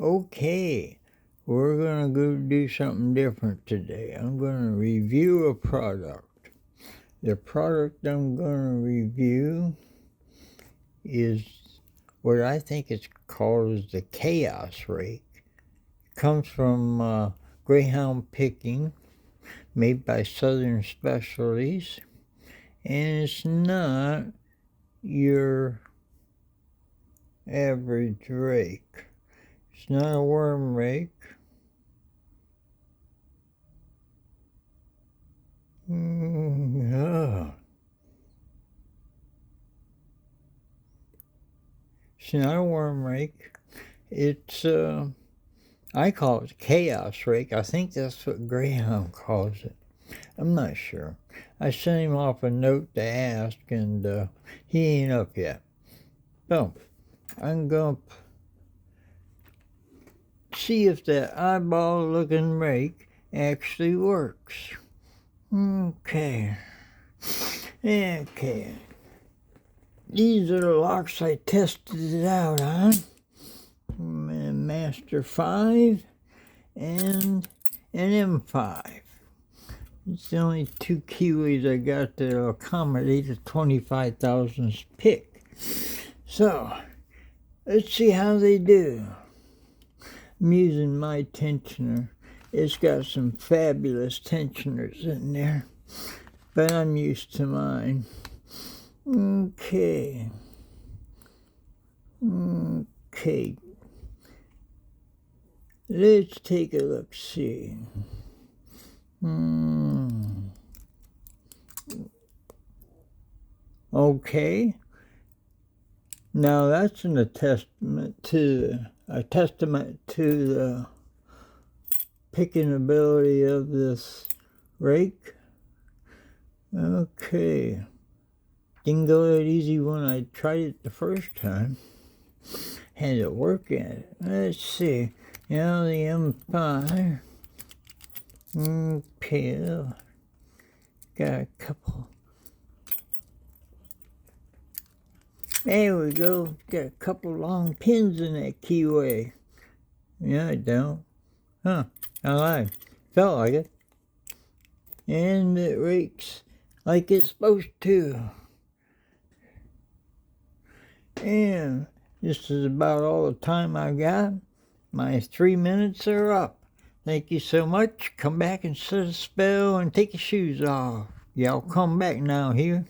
Okay, we're going to go do something different today. I'm going to review a product. The product I'm going to review is what I think it's called is the Chaos Rake. It comes from Greyhound Picking, made by Southern Specialties, and it's not your average rake. It's not a worm rake. It's not a worm rake. It's, I call it Chaos Rake. I think that's what Greyhound calls it. I'm not sure. I sent him off a note to ask, and he ain't up yet. So, I'm going to see if that eyeball-looking rake actually works. Okay. These are the locks I tested it out on. Master 5 and an M5. It's the only two Kiwis I got to accommodate a 25,000 pick. So, let's see how they do. I'm using my tensioner. It's got some fabulous tensioners in there, but I'm used to mine. Okay. Let's take a look, see. Okay. Now that's a testament to the picking ability of this rake. Okay. Didn't go that easy when I tried it the first time. Had to work at it. Let's see. Now the M5. Okay. Got a couple. There we go. Got a couple long pins in that keyway. Yeah, I don't. Huh. I lied. Felt like it. And it rakes like it's supposed to. And this is about all the time I got. My 3 minutes are up. Thank you so much. Come back and set a spell and take your shoes off. Y'all come back now here.